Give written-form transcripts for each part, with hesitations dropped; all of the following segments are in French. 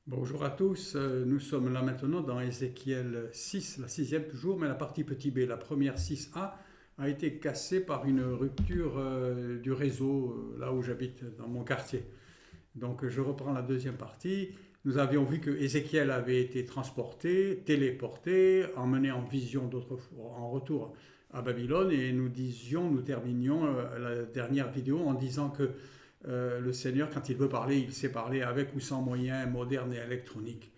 Bonjour à tous, nous sommes là maintenant dans Ézéchiel 6, la sixième toujours, mais la partie petit b, la première 6a, a été cassée par une rupture du réseau là où j'habite, dans mon quartier. Donc je reprends la deuxième partie. Nous avions vu que Ézéchiel avait été transporté, téléporté, emmené en vision en retour à Babylone, et nous terminions la dernière vidéo en disant que le Seigneur, quand il veut parler, il sait parler avec ou sans moyens modernes et électroniques.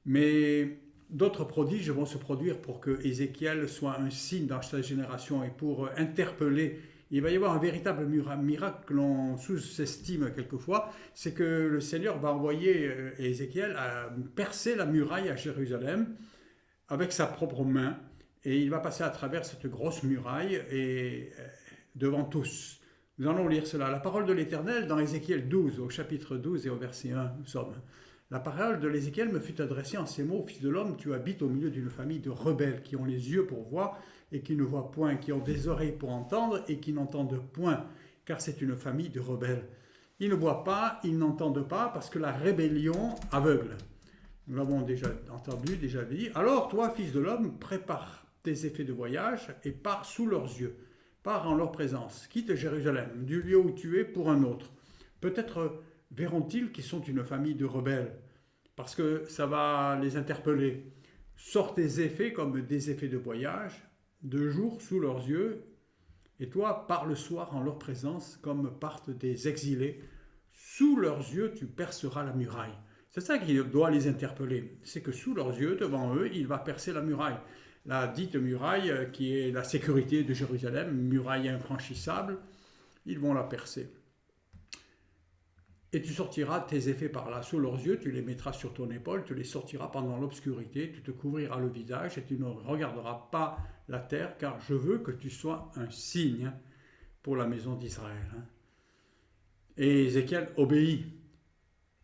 Mais d'autres prodiges vont se produire pour que Ézéchiel soit un signe dans sa génération et pour interpeller. Il va y avoir un véritable miracle que l'on sous-estime quelquefois, c'est que le Seigneur va envoyer Ézéchiel à percer la muraille à Jérusalem avec sa propre main, et il va passer à travers cette grosse muraille et devant tous. Nous allons lire cela. La parole de l'Éternel dans Ézéchiel 12, au chapitre 12 et au verset 1, nous sommes. La parole de l'Ézéchiel me fut adressée en ces mots: Fils de l'homme, tu habites au milieu d'une famille de rebelles qui ont les yeux pour voir et qui ne voient point, qui ont des oreilles pour entendre et qui n'entendent point, car c'est une famille de rebelles. Ils ne voient pas, ils n'entendent pas, parce que la rébellion aveugle. Nous l'avons déjà entendu, déjà dit. Alors toi, fils de l'homme, prépare tes effets de voyage et pars sous leurs yeux. Pars en leur présence. Quitte Jérusalem, du lieu où tu es, pour un autre. Peut-être verront-ils qu'ils sont une famille de rebelles, parce que ça va les interpeller. Sors tes effets comme des effets de voyage, de jour sous leurs yeux, et toi, pars le soir en leur présence, comme partent des exilés. Sous leurs yeux, tu perceras la muraille. C'est ça qui doit les interpeller. C'est que sous leurs yeux, devant eux, il va percer la muraille. La dite muraille qui est la sécurité de Jérusalem, muraille infranchissable, ils vont la percer. Et tu sortiras tes effets par là, sous leurs yeux, tu les mettras sur ton épaule, tu les sortiras pendant l'obscurité, tu te couvriras le visage et tu ne regarderas pas la terre, car je veux que tu sois un signe pour la maison d'Israël. Et Ézéchiel obéit.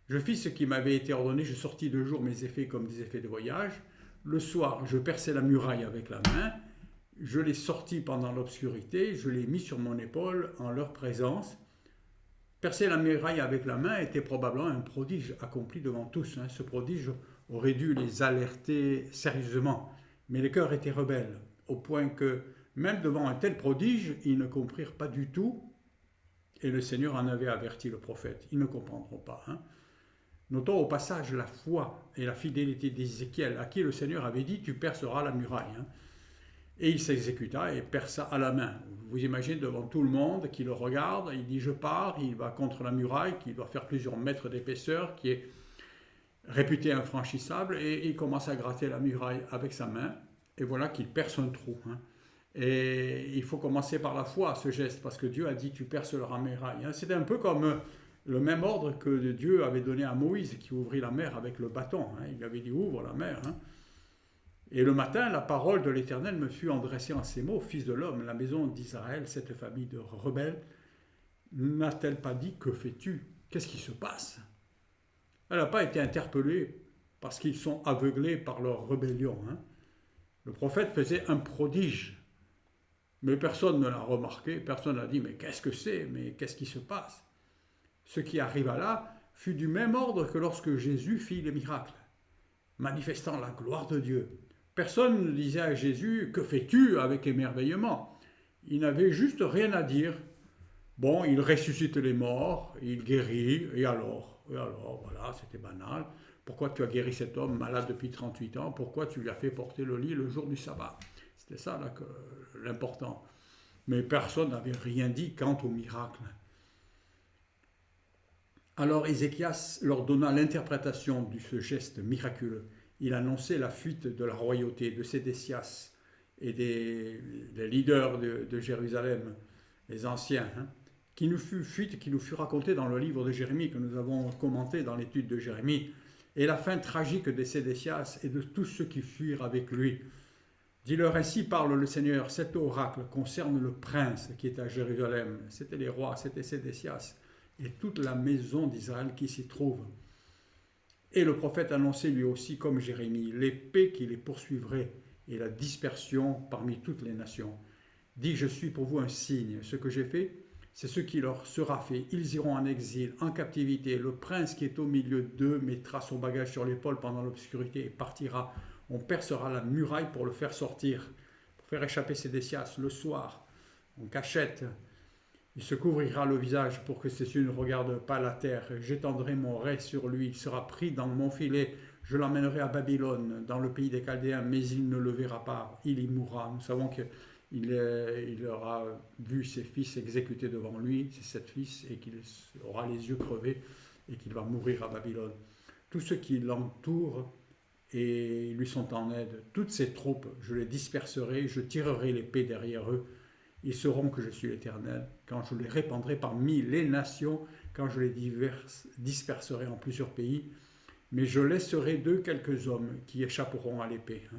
Je fis ce qui m'avait été ordonné, je sortis de jour mes effets comme des effets de voyage. Le soir, je perçai la muraille avec la main, je les sortis pendant l'obscurité, je les mis sur mon épaule en leur présence. Percer la muraille avec la main était probablement un prodige accompli devant tous. Ce prodige aurait dû les alerter sérieusement. Mais les cœurs étaient rebelles, au point que, même devant un tel prodige, ils ne comprirent pas du tout, et le Seigneur en avait averti le prophète. Ils ne comprendront pas. Notons au passage la foi et la fidélité d'Ézéchiel, à qui le Seigneur avait dit: tu perceras la muraille. Et il s'exécuta et perça à la main. Vous imaginez devant tout le monde qui le regarde, il dit: je pars, il va contre la muraille qui doit faire plusieurs mètres d'épaisseur, qui est réputée infranchissable, et il commence à gratter la muraille avec sa main, et voilà qu'il perce un trou. Et il faut commencer par la foi, ce geste, parce que Dieu a dit: tu perces la muraille. C'est un peu comme le même ordre que Dieu avait donné à Moïse, qui ouvrit la mer avec le bâton. Il avait dit: ouvre la mer. Et le matin, la parole de l'Éternel me fut adressée en ces mots: Fils de l'homme, la maison d'Israël, cette famille de rebelles, n'a-t-elle pas dit: que fais-tu? Qu'est-ce qui se passe? Elle n'a pas été interpellée parce qu'ils sont aveuglés par leur rébellion. Le prophète faisait un prodige, mais personne ne l'a remarqué, personne n'a dit: mais qu'est-ce que c'est? Mais qu'est-ce qui se passe? Ce qui arriva là fut du même ordre que lorsque Jésus fit les miracles, manifestant la gloire de Dieu. Personne ne disait à Jésus: que fais-tu? Avec émerveillement. Il n'avait juste rien à dire. Bon, il ressuscite les morts, il guérit, et alors, voilà, c'était banal. Pourquoi tu as guéri cet homme malade depuis 38 ans? Pourquoi tu lui as fait porter le lit le jour du sabbat? C'était ça là, l'important. Mais personne n'avait rien dit quant au miracle. Alors Ézéchias leur donna l'interprétation de ce geste miraculeux. Il annonçait la fuite de la royauté de Sédécias et des leaders de Jérusalem, les anciens, qui nous fut fuite, qui nous fut racontée dans le livre de Jérémie que nous avons commenté dans l'étude de Jérémie, et la fin tragique de Sédécias et de tous ceux qui fuirent avec lui. Dis-leur: ainsi parle le Seigneur, cet oracle concerne le prince qui est à Jérusalem. C'était les rois, c'était Sédécias et toute la maison d'Israël qui s'y trouve. Et le prophète annonçait lui aussi, comme Jérémie, l'épée qui les poursuivrait et la dispersion parmi toutes les nations. Dis: je suis pour vous un signe. Ce que j'ai fait, c'est ce qui leur sera fait. Ils iront en exil, en captivité. Le prince qui est au milieu d'eux mettra son bagage sur l'épaule pendant l'obscurité et partira. On percera la muraille pour le faire sortir, pour faire échapper Sédécias le soir, en cachette. Il se couvrira le visage pour que ses yeux ne regardent pas la terre. J'étendrai mon rai sur lui. Il sera pris dans mon filet. Je l'emmènerai à Babylone, dans le pays des Chaldéens, mais il ne le verra pas. Il y mourra. Nous savons qu'il aura vu ses fils exécutés devant lui, ses 7 fils, et qu'il aura les yeux crevés et qu'il va mourir à Babylone. Tous ceux qui l'entourent et lui sont en aide, toutes ces troupes, je les disperserai, je tirerai l'épée derrière eux. Ils sauront que je suis l'Éternel, quand je les répandrai parmi les nations, quand je les disperserai en plusieurs pays, mais je laisserai d'eux quelques hommes qui échapperont à l'épée. Ça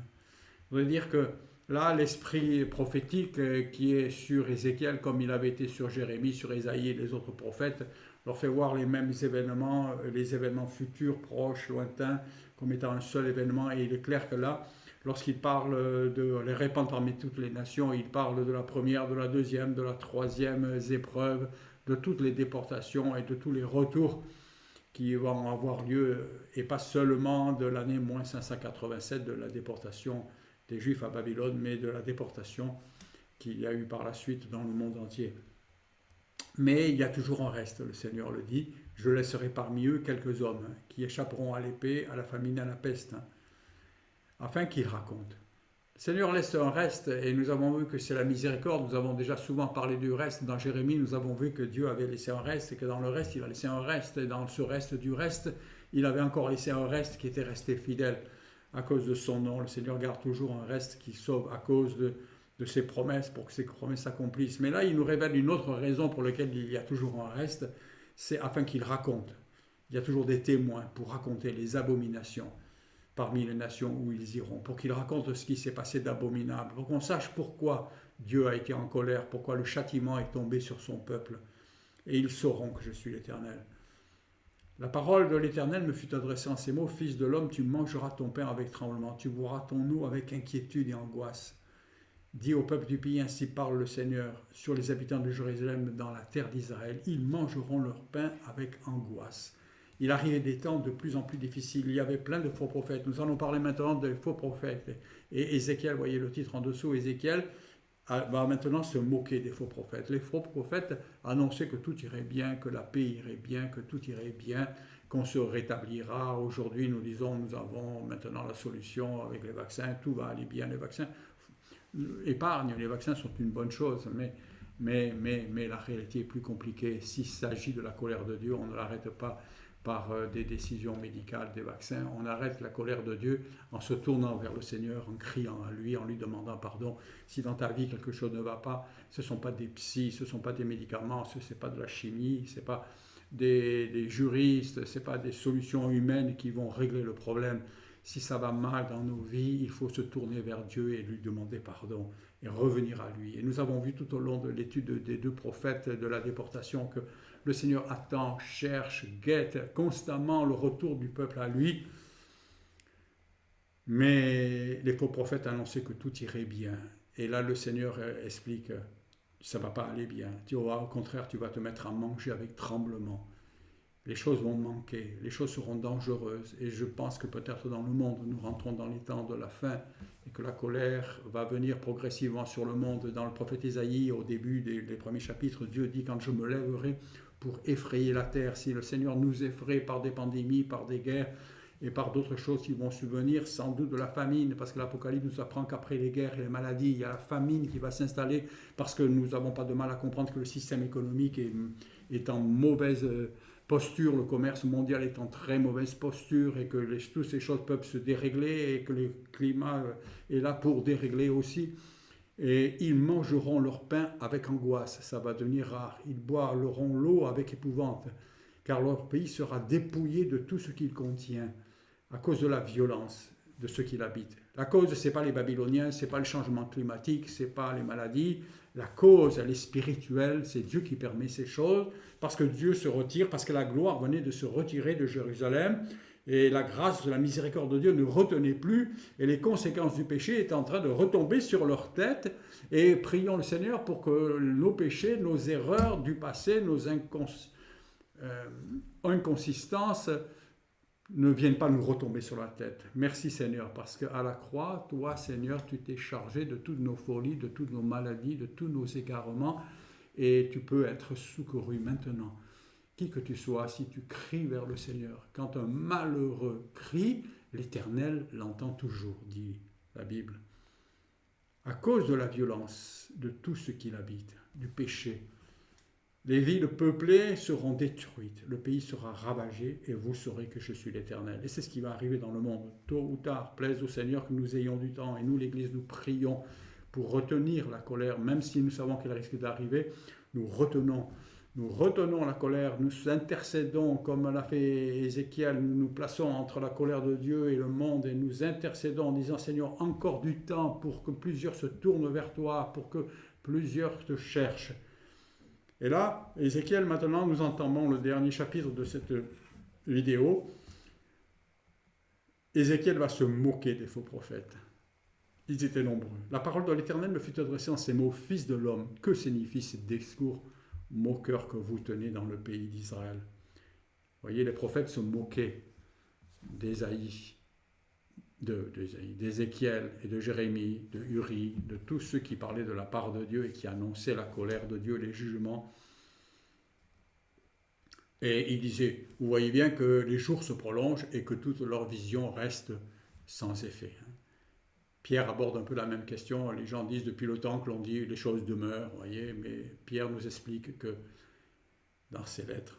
veut dire que là, l'esprit prophétique qui est sur Ézéchiel, comme il avait été sur Jérémie, sur Ésaïe et les autres prophètes, leur fait voir les mêmes événements, les événements futurs, proches, lointains, comme étant un seul événement. Et il est clair que là, lorsqu'il parle de les répandre parmi toutes les nations, il parle de la première, de la deuxième, de la troisième épreuve, de toutes les déportations et de tous les retours qui vont avoir lieu, et pas seulement de l'année moins 587 de la déportation des Juifs à Babylone, mais de la déportation qu'il y a eu par la suite dans le monde entier. Mais il y a toujours un reste, le Seigneur le dit, je laisserai parmi eux quelques hommes qui échapperont à l'épée, à la famine, à la peste, afin qu'ils racontent. Le Seigneur laisse un reste, et nous avons vu que c'est la miséricorde. Nous avons déjà souvent parlé du reste. Dans Jérémie, nous avons vu que Dieu avait laissé un reste, et que dans le reste, il a laissé un reste, et dans ce reste du reste, il avait encore laissé un reste qui était resté fidèle à cause de son nom. Le Seigneur garde toujours un reste qui sauve à cause de ses promesses, pour que ses promesses s'accomplissent. Mais là, il nous révèle une autre raison pour laquelle il y a toujours un reste, c'est afin qu'il raconte. Il y a toujours des témoins pour raconter les abominations parmi les nations où ils iront, pour qu'ils racontent ce qui s'est passé d'abominable, pour qu'on sache pourquoi Dieu a été en colère, pourquoi le châtiment est tombé sur son peuple. Et ils sauront que je suis l'Éternel. La parole de l'Éternel me fut adressée en ces mots, « Fils de l'homme, tu mangeras ton pain avec tremblement, tu boiras ton eau avec inquiétude et angoisse. Dis au peuple du pays, ainsi parle le Seigneur, sur les habitants de Jérusalem dans la terre d'Israël, ils mangeront leur pain avec angoisse. » Il arrivait des temps de plus en plus difficiles. Il y avait plein de faux prophètes. Nous allons parler maintenant des faux prophètes. Et Ézéchiel, voyez le titre en dessous, Ézéchiel va maintenant se moquer des faux prophètes. Les faux prophètes annonçaient que tout irait bien, que la paix irait bien, que tout irait bien, qu'on se rétablira. Aujourd'hui, nous disons, nous avons maintenant la solution avec les vaccins, tout va aller bien. Les vaccins épargnent, les vaccins sont une bonne chose, mais la réalité est plus compliquée. S'il s'agit de la colère de Dieu, on ne l'arrête pas par des décisions médicales, des vaccins. On arrête la colère de Dieu en se tournant vers le Seigneur, en criant à lui, en lui demandant pardon. Si dans ta vie quelque chose ne va pas, ce ne sont pas des psys, ce ne sont pas des médicaments, ce n'est pas de la chimie, ce n'est pas des juristes, ce n'est pas des solutions humaines qui vont régler le problème. Si ça va mal dans nos vies, il faut se tourner vers Dieu et lui demander pardon et revenir à lui. Et nous avons vu tout au long de l'étude des 2 prophètes de la déportation que le Seigneur attend, cherche, guette constamment le retour du peuple à lui. Mais les faux prophètes annonçaient que tout irait bien. Et là, le Seigneur explique, ça ne va pas aller bien. Au contraire, tu vas te mettre à manger avec tremblement. Les choses vont manquer, les choses seront dangereuses. Et je pense que peut-être dans le monde, nous rentrons dans les temps de la fin et que la colère va venir progressivement sur le monde. Dans le prophète Ésaïe, au début des premiers chapitres, Dieu dit « Quand je me lèverai pour effrayer la terre », si le Seigneur nous effraie par des pandémies, par des guerres et par d'autres choses qui vont subvenir, sans doute de la famine, parce que l'Apocalypse nous apprend qu'après les guerres et les maladies, il y a la famine qui va s'installer, parce que nous n'avons pas de mal à comprendre que le système économique est en mauvaise posture, le commerce mondial est en très mauvaise posture et que toutes ces choses peuvent se dérégler et que le climat est là pour dérégler aussi. Et ils mangeront leur pain avec angoisse, ça va devenir rare. Ils boiront l'eau avec épouvante, car leur pays sera dépouillé de tout ce qu'il contient à cause de la violence de ceux qui l'habitent. La cause, ce n'est pas les Babyloniens, ce n'est pas le changement climatique, ce n'est pas les maladies. La cause, elle est spirituelle, c'est Dieu qui permet ces choses, parce que Dieu se retire, parce que la gloire venait de se retirer de Jérusalem, Et la grâce, la miséricorde de Dieu ne retenait plus, et les conséquences du péché étaient en train de retomber sur leur tête. Et prions le Seigneur pour que nos péchés, nos erreurs du passé, nos inconsistances ne viennent pas nous retomber sur la tête. Merci Seigneur, parce qu'à la croix, toi Seigneur, tu t'es chargé de toutes nos folies, de toutes nos maladies, de tous nos égarements, et tu peux être secouru maintenant. Qui que tu sois, si tu cries vers le Seigneur, quand un malheureux crie, l'Éternel l'entend toujours, dit la Bible. À cause de la violence de tout ce qui l'habite, du péché, les villes peuplées seront détruites, le pays sera ravagé et vous saurez que je suis l'Éternel. Et c'est ce qui va arriver dans le monde, tôt ou tard. Plaise au Seigneur que nous ayons du temps, et nous, l'Église, nous prions pour retenir la colère, même si nous savons qu'elle risque d'arriver, nous retenons la colère, nous intercédons comme l'a fait Ézéchiel, nous nous plaçons entre la colère de Dieu et le monde et nous intercédons en disant Seigneur, encore du temps pour que plusieurs se tournent vers toi, pour que plusieurs te cherchent. Et là, Ézéchiel, maintenant, nous entendons le dernier chapitre de cette vidéo. Ézéchiel va se moquer des faux prophètes. Ils étaient nombreux. La parole de l'Éternel me fut adressée en ces mots, Fils de l'homme, que signifient ces discours moqueurs que vous tenez dans le pays d'Israël? Vous voyez, les prophètes se moquaient d'Ésaïe, d'Ézéchiel et de Jérémie, de Uri, de tous ceux qui parlaient de la part de Dieu et qui annonçaient la colère de Dieu, les jugements. Et ils disaient, vous voyez bien que les jours se prolongent et que toute leur vision reste sans effet. Pierre aborde un peu la même question. Les gens disent depuis le temps que l'on dit les choses demeurent, vous voyez, mais Pierre nous explique que dans ses lettres,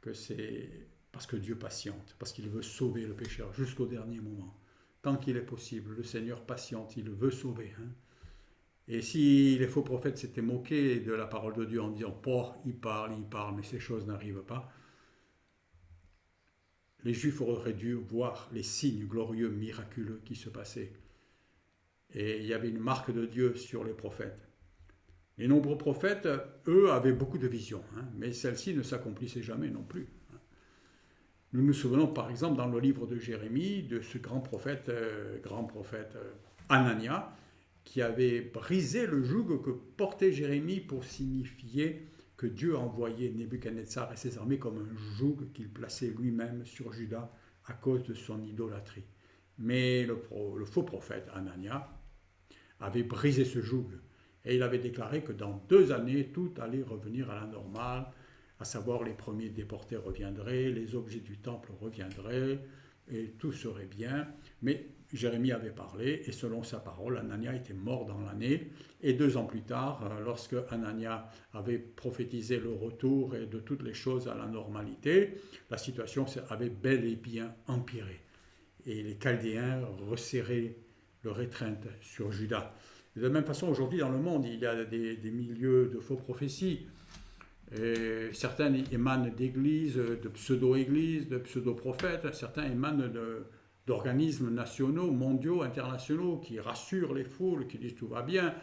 que c'est parce que Dieu patiente, parce qu'il veut sauver le pécheur jusqu'au dernier moment. Tant qu'il est possible, le Seigneur patiente, il veut sauver. Et si les faux prophètes s'étaient moqués de la parole de Dieu en disant « Oh, il parle, mais ces choses n'arrivent pas », les Juifs auraient dû voir les signes glorieux, miraculeux qui se passaient. Et il y avait une marque de Dieu sur les prophètes. Les nombreux prophètes, eux, avaient beaucoup de visions, mais celles-ci ne s'accomplissaient jamais non plus. Nous nous souvenons par exemple dans le livre de Jérémie de ce grand prophète Anania, qui avait brisé le joug que portait Jérémie pour signifier que Dieu envoyait Nebuchadnezzar et ses armées comme un joug qu'il plaçait lui-même sur Juda à cause de son idolâtrie. Mais le faux prophète Anania avait brisé ce joug et il avait déclaré que dans 2 années, tout allait revenir à la normale, à savoir les premiers déportés reviendraient, les objets du temple reviendraient, et tout serait bien. Mais Jérémie avait parlé, et selon sa parole, Anania était mort dans l'année. Et 2 ans plus tard, lorsque Anania avait prophétisé le retour et de toutes les choses à la normalité, la situation avait bel et bien empiré. Et les Chaldéens resserraient leur étreinte sur Juda. De la même façon, aujourd'hui dans le monde, il y a des milieux de faux prophéties. Et certains émanent d'églises, de pseudo-églises, de pseudo-prophètes. Certains émanent d'organismes nationaux, mondiaux, internationaux qui rassurent les foules, qui disent tout va bien.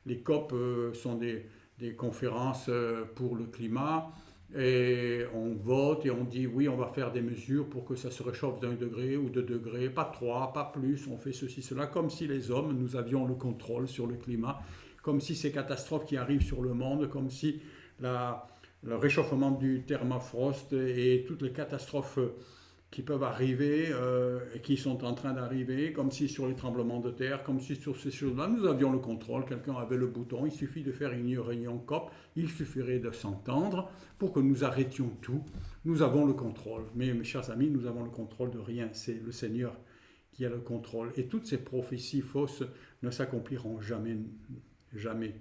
Les COP sont des conférences pour le climat. Et on vote et on dit oui, on va faire des mesures pour que ça se réchauffe d'1 degré ou 2 degrés, pas 3, pas plus, on fait ceci, cela, comme si les hommes, nous avions le contrôle sur le climat, comme si ces catastrophes qui arrivent sur le monde, comme si le réchauffement du permafrost et toutes les catastrophes qui peuvent arriver et qui sont en train d'arriver, comme si sur les tremblements de terre, comme si sur ces choses-là, nous avions le contrôle, quelqu'un avait le bouton, il suffit de faire une réunion COP, il suffirait de s'entendre pour que nous arrêtions tout. Nous avons le contrôle, mais mes chers amis, nous avons le contrôle de rien, c'est le Seigneur qui a le contrôle. Et toutes ces prophéties fausses ne s'accompliront jamais, jamais.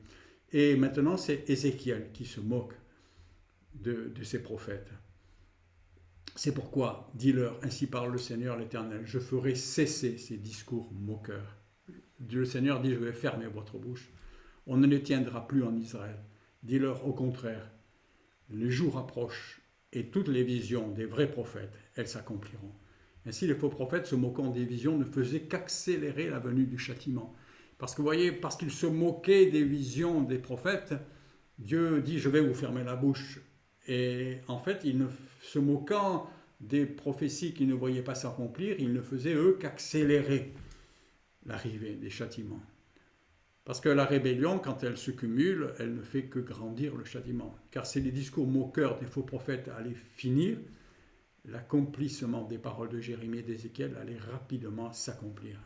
Et maintenant, c'est Ézéchiel qui se moque de ces prophètes. C'est pourquoi, dis-leur, ainsi parle le Seigneur l'Éternel, je ferai cesser ces discours moqueurs. Le Seigneur dit, je vais fermer votre bouche. On ne les tiendra plus en Israël. Dis-leur au contraire, les jours approchent et toutes les visions des vrais prophètes, elles s'accompliront. Ainsi, les faux prophètes, se moquant des visions, ne faisaient qu'accélérer la venue du châtiment. Parce que vous voyez, parce qu'ils se moquaient des visions des prophètes, Dieu dit, je vais vous fermer la bouche. Et en fait, se moquant des prophéties qui ne voyaient pas s'accomplir, ils ne faisaient eux qu'accélérer l'arrivée des châtiments. Parce que la rébellion, quand elle se cumule, elle ne fait que grandir le châtiment. Car si les discours moqueurs des faux prophètes allaient finir, l'accomplissement des paroles de Jérémie et d'Ézéchiel allait rapidement s'accomplir.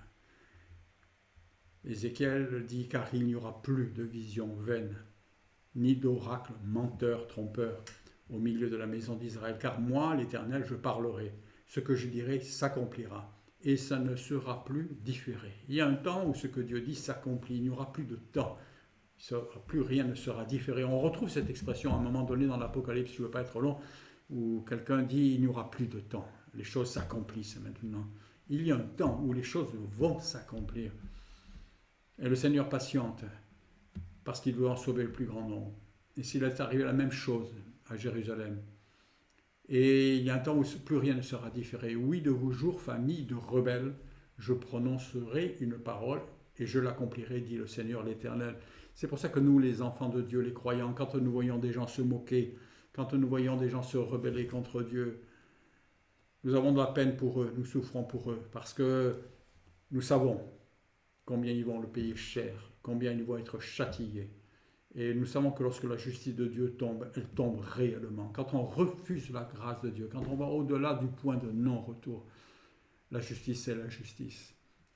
Ézéchiel dit « Car il n'y aura plus de visions vaines, ni d'oracles menteurs, trompeurs, au milieu de la maison d'Israël. Car moi, l'Éternel, je parlerai. Ce que je dirai s'accomplira. Et ça ne sera plus différé. » Il y a un temps où ce que Dieu dit s'accomplit. Il n'y aura plus de temps. Plus rien ne sera différé. On retrouve cette expression à un moment donné dans l'Apocalypse, je ne veux pas être long, où quelqu'un dit « il n'y aura plus de temps. Les choses s'accomplissent maintenant. » Il y a un temps où les choses vont s'accomplir. Et le Seigneur patiente parce qu'il veut en sauver le plus grand nombre. Et s'il est arrivé la même chose à Jérusalem, et il y a un temps où plus rien ne sera différé. Oui, de vos jours, famille de rebelles, je prononcerai une parole et je l'accomplirai, dit le Seigneur l'Éternel. C'est pour ça que nous, les enfants de Dieu, les croyants, quand nous voyons des gens se moquer, quand nous voyons des gens se rebeller contre Dieu, nous avons de la peine pour eux, nous souffrons pour eux, parce que nous savons combien ils vont le payer cher, combien ils vont être châtiés. Et nous savons que lorsque la justice de Dieu tombe, elle tombe réellement. Quand on refuse la grâce de Dieu, quand on va au-delà du point de non-retour, la justice, c'est la justice.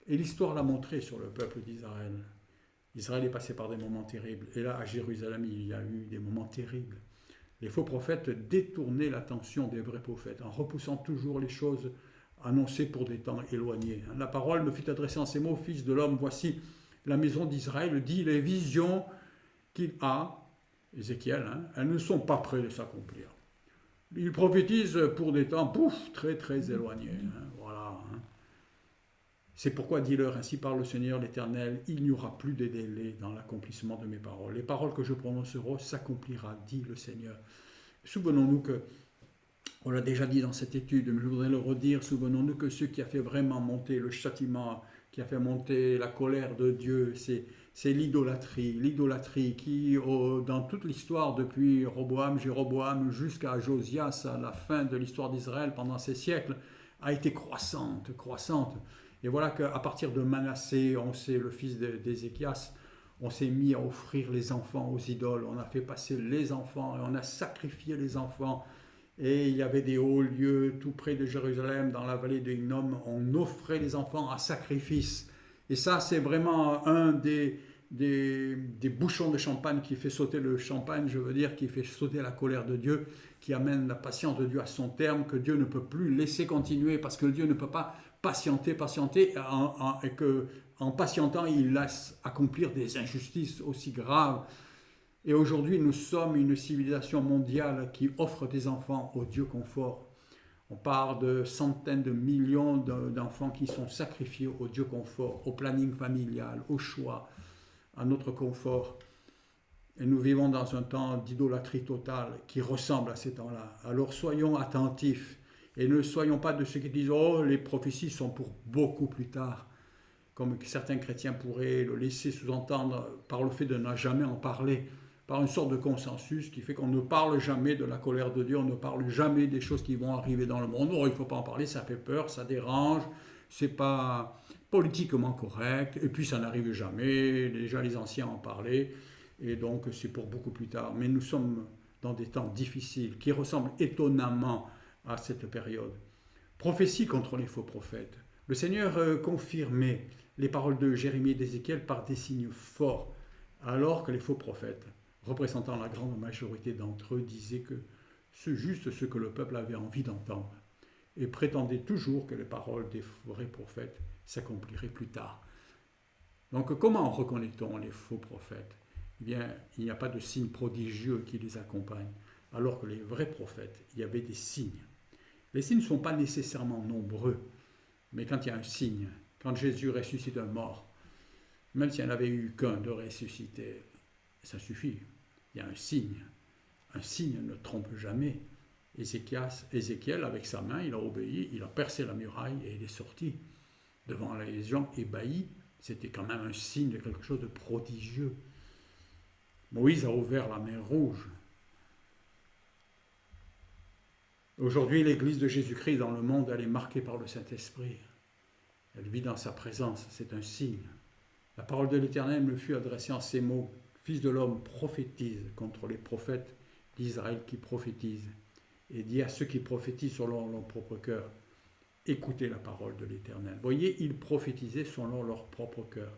Et l'histoire l'a montré sur le peuple d'Israël. Israël est passé par des moments terribles. Et là, à Jérusalem, il y a eu des moments terribles. Les faux prophètes détournaient l'attention des vrais prophètes en repoussant toujours les choses annoncées pour des temps éloignés. La parole me fut adressée en ces mots, « Fils de l'homme, voici la maison d'Israël dit les visions qu'il a, Ézéchiel, elles ne sont pas près de s'accomplir. Il prophétise pour des temps, très très éloignés. Voilà. C'est pourquoi, dis-leur, ainsi parle le Seigneur l'Éternel, il n'y aura plus de délai dans l'accomplissement de mes paroles. Les paroles que je prononcerai s'accomplira, dit le Seigneur. Souvenons-nous que, on l'a déjà dit dans cette étude, mais je voudrais le redire, souvenons-nous que ce qui a fait vraiment monter le châtiment, qui a fait monter la colère de Dieu, c'est l'idolâtrie. L'idolâtrie qui, dans toute l'histoire, depuis Jéroboam, jusqu'à Josias, à la fin de l'histoire d'Israël, pendant ces siècles, a été croissante. Et voilà qu'à partir de Manassé, on sait, le fils d'Ézéchias, on s'est mis à offrir les enfants aux idoles. On a fait passer les enfants et on a sacrifié les enfants. Et il y avait des hauts lieux tout près de Jérusalem, dans la vallée de Hinnom. On offrait les enfants à sacrifice. Et ça, c'est vraiment un des bouchons de champagne qui fait sauter le champagne, je veux dire, qui fait sauter la colère de Dieu, qui amène la patience de Dieu à son terme, que Dieu ne peut plus laisser continuer, parce que Dieu ne peut pas patienter, et qu'en patientant, il laisse accomplir des injustices aussi graves. Et aujourd'hui, nous sommes une civilisation mondiale qui offre des enfants au Dieu confort. On parle de centaines de millions d'enfants qui sont sacrifiés au Dieu confort, au planning familial, au choix, à notre confort. Et nous vivons dans un temps d'idolâtrie totale qui ressemble à ces temps-là. Alors soyons attentifs et ne soyons pas de ceux qui disent « Oh, les prophéties sont pour beaucoup plus tard », comme certains chrétiens pourraient le laisser sous-entendre par le fait de ne jamais en parler, par une sorte de consensus qui fait qu'on ne parle jamais de la colère de Dieu, on ne parle jamais des choses qui vont arriver dans le monde. Oh, il ne faut pas en parler, ça fait peur, ça dérange, c'est pas politiquement correct, et puis ça n'arrive jamais, déjà les anciens en parlaient, et donc c'est pour beaucoup plus tard. Mais nous sommes dans des temps difficiles qui ressemblent étonnamment à cette période. Prophétie contre les faux prophètes. Le Seigneur confirmait les paroles de Jérémie et d'Ézéchiel par des signes forts, alors que les faux prophètes, représentant la grande majorité d'entre eux, disaient que c'est juste ce que le peuple avait envie d'entendre et prétendaient toujours que les paroles des vrais prophètes s'accompliraient plus tard. Donc comment reconnaît-on les faux prophètes ? Eh bien, il n'y a pas de signes prodigieux qui les accompagnent, alors que les vrais prophètes, il y avait des signes. Les signes ne sont pas nécessairement nombreux, mais quand il y a un signe, quand Jésus ressuscite un mort, même s'il n'y en avait eu qu'un de ressuscité, ça suffit. Il y a un signe. Un signe ne trompe jamais. Ézéchiel, avec sa main, il a obéi, il a percé la muraille et il est sorti. Devant les gens ébahis, c'était quand même un signe de quelque chose de prodigieux. Moïse a ouvert la mer Rouge. Aujourd'hui, l'Église de Jésus-Christ dans le monde, elle est marquée par le Saint-Esprit. Elle vit dans sa présence, c'est un signe. La parole de l'Éternel me fut adressée en ces mots. Fils de l'homme, prophétise contre les prophètes d'Israël qui prophétisent. Et dis à ceux qui prophétisent selon leur propre cœur, écoutez la parole de l'Éternel. Voyez, ils prophétisaient selon leur propre cœur.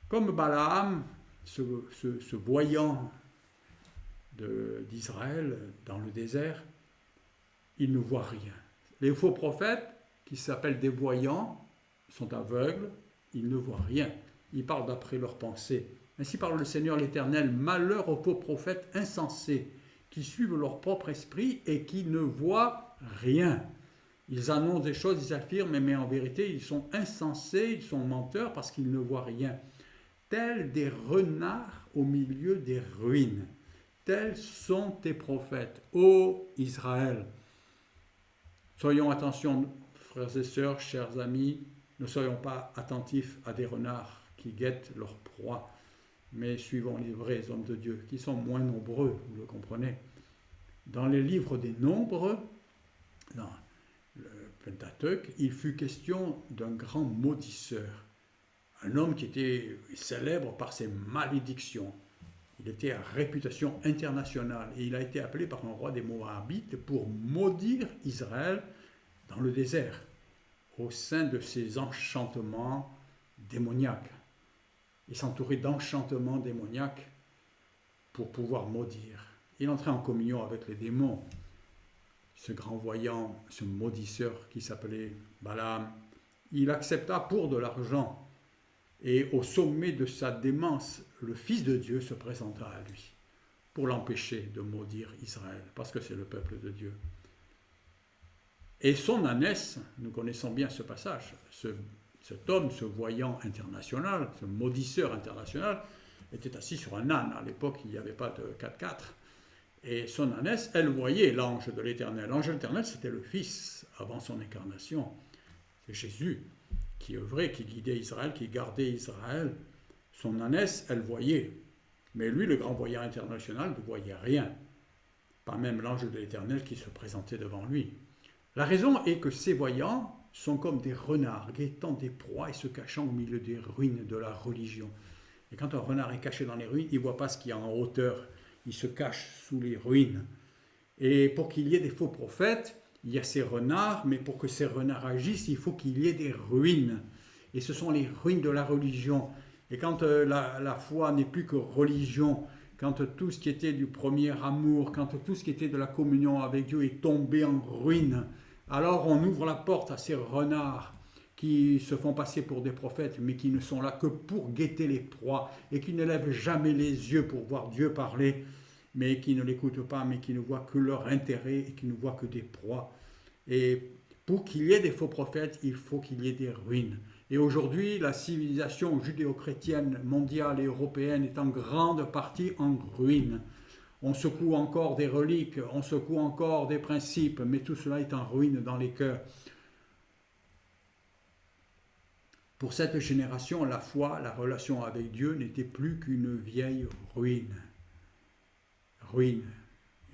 Comme Balaam, ce voyant d'Israël dans le désert, il ne voit rien. Les faux prophètes, qui s'appellent des voyants, sont aveugles, ils ne voient rien. Ils parlent d'après leurs pensées. Ainsi parle le Seigneur l'Éternel, malheur aux faux prophètes insensés, qui suivent leur propre esprit et qui ne voient rien. Ils annoncent des choses, ils affirment, mais en vérité, ils sont insensés, ils sont menteurs parce qu'ils ne voient rien. Tels des renards au milieu des ruines. Tels sont tes prophètes, ô Israël. Soyons attention, frères et sœurs, chers amis, ne soyons pas attentifs à des renards qui guettent leur proie, mais suivons les vrais hommes de Dieu, qui sont moins nombreux, vous le comprenez. Dans les livres des Nombres, dans le Pentateuque, il fut question d'un grand maudisseur, un homme qui était célèbre par ses malédictions. Il était à réputation internationale et il a été appelé par un roi des Moabites pour maudire Israël dans le désert, au sein de ses enchantements démoniaques. Il s'entourait d'enchantements démoniaques pour pouvoir maudire. Il entrait en communion avec les démons. Ce grand voyant, ce maudisseur qui s'appelait Balaam, il accepta pour de l'argent. Et au sommet de sa démence, le Fils de Dieu se présenta à lui pour l'empêcher de maudire Israël, parce que c'est le peuple de Dieu. Et son ânesse, nous connaissons bien ce passage, cet homme, ce voyant international, ce maudisseur international, était assis sur un âne. À l'époque, il n'y avait pas de 4x4. Et son ânesse, elle voyait l'ange de l'Éternel. L'ange de l'Éternel, c'était le Fils avant son incarnation. C'est Jésus qui œuvrait, qui guidait Israël, qui gardait Israël. Son ânesse, elle voyait. Mais lui, le grand voyant international, ne voyait rien. Pas même l'ange de l'Éternel qui se présentait devant lui. La raison est que ces voyants sont comme des renards, guettant des proies et se cachant au milieu des ruines de la religion. Et quand un renard est caché dans les ruines, il ne voit pas ce qu'il y a en hauteur. Il se cache sous les ruines. Et pour qu'il y ait des faux prophètes, il y a ces renards, mais pour que ces renards agissent, il faut qu'il y ait des ruines. Et ce sont les ruines de la religion. Et quand la foi n'est plus que religion, quand tout ce qui était du premier amour, quand tout ce qui était de la communion avec Dieu est tombé en ruine, alors on ouvre la porte à ces renards qui se font passer pour des prophètes, mais qui ne sont là que pour guetter les proies et qui ne lèvent jamais les yeux pour voir Dieu parler, mais qui ne l'écoutent pas, mais qui ne voient que leur intérêt et qui ne voient que des proies. Et pour qu'il y ait des faux prophètes, il faut qu'il y ait des ruines. Et aujourd'hui, la civilisation judéo-chrétienne mondiale et européenne est en grande partie en ruine. On secoue encore des reliques, on secoue encore des principes, mais tout cela est en ruine dans les cœurs. Pour cette génération, la foi, la relation avec Dieu n'était plus qu'une vieille ruine. Ruine,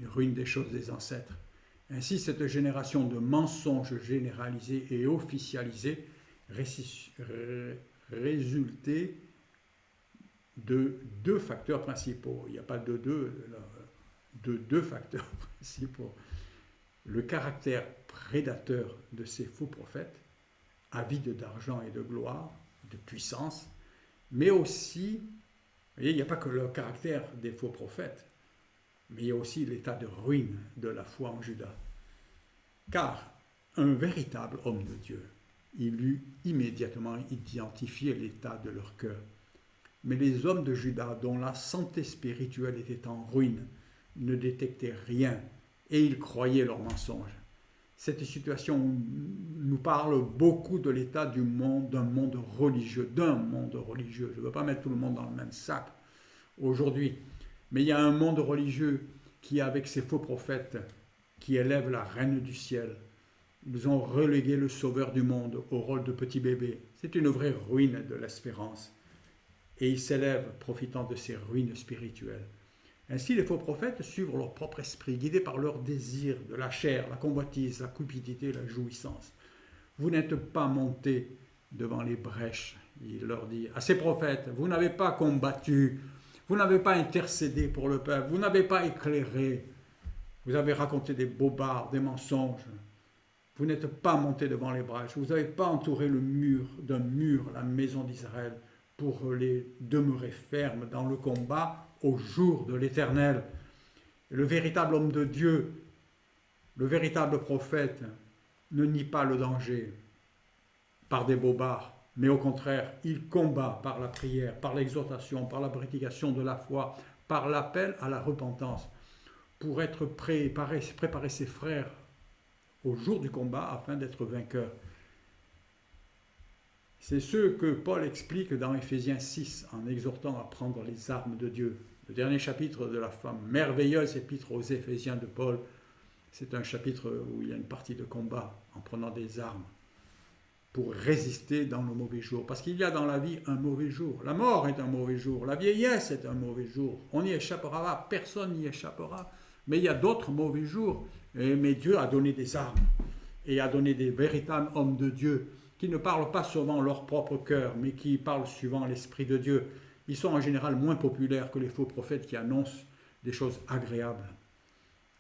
une ruine des choses des ancêtres. Ainsi, cette génération de mensonges généralisés et officialisés résultait de deux facteurs principaux. Il n'y a pas de deux facteurs principaux. Le caractère prédateur de ces faux prophètes, avides d'argent et de gloire, de puissance, mais aussi, vous voyez, il n'y a pas que le caractère des faux prophètes, mais il y a aussi l'état de ruine de la foi en Juda. Car un véritable homme de Dieu, il eut immédiatement identifié l'état de leur cœur. Mais les hommes de Juda, dont la santé spirituelle était en ruine, ne détectaient rien et ils croyaient leurs mensonges. Cette situation nous parle beaucoup de l'état du monde, d'un monde religieux. Je ne veux pas mettre tout le monde dans le même sac aujourd'hui. Mais il y a un monde religieux qui, avec ses faux prophètes, qui élève la reine du ciel. Ils ont relégué le sauveur du monde au rôle de petit bébé. C'est une vraie ruine de l'espérance. Et ils s'élèvent profitant de ces ruines spirituelles. Ainsi, les faux prophètes suivent leur propre esprit, guidés par leur désir de la chair, la convoitise, la cupidité, la jouissance. Vous n'êtes pas montés devant les brèches, il leur dit à ces prophètes, vous n'avez pas combattu, vous n'avez pas intercédé pour le peuple, vous n'avez pas éclairé, vous avez raconté des bobards, des mensonges. Vous n'êtes pas montés devant les brèches, vous n'avez pas entouré le mur d'un mur, la maison d'Israël, pour les demeurer fermes dans le combat au jour de l'Éternel. Le véritable homme de Dieu, le véritable prophète, ne nie pas le danger par des bobards, mais au contraire, il combat par la prière, par l'exhortation, par la prédication de la foi, par l'appel à la repentance, pour être préparer ses frères au jour du combat afin d'être vainqueurs. C'est ce que Paul explique dans Éphésiens 6 en exhortant à prendre les armes de Dieu. Le dernier chapitre de la merveilleuse épître aux Éphésiens de Paul, c'est un chapitre où il y a une partie de combat en prenant des armes pour résister dans le mauvais jour. Parce qu'il y a dans la vie un mauvais jour. La mort est un mauvais jour. La vieillesse est un mauvais jour. On n'y échappera pas. Personne n'y échappera. Mais il y a d'autres mauvais jours. Mais Dieu a donné des armes et a donné des véritables hommes de Dieu qui ne parlent pas seulement leur propre cœur, mais qui parlent suivant l'Esprit de Dieu. Ils sont en général moins populaires que les faux prophètes qui annoncent des choses agréables.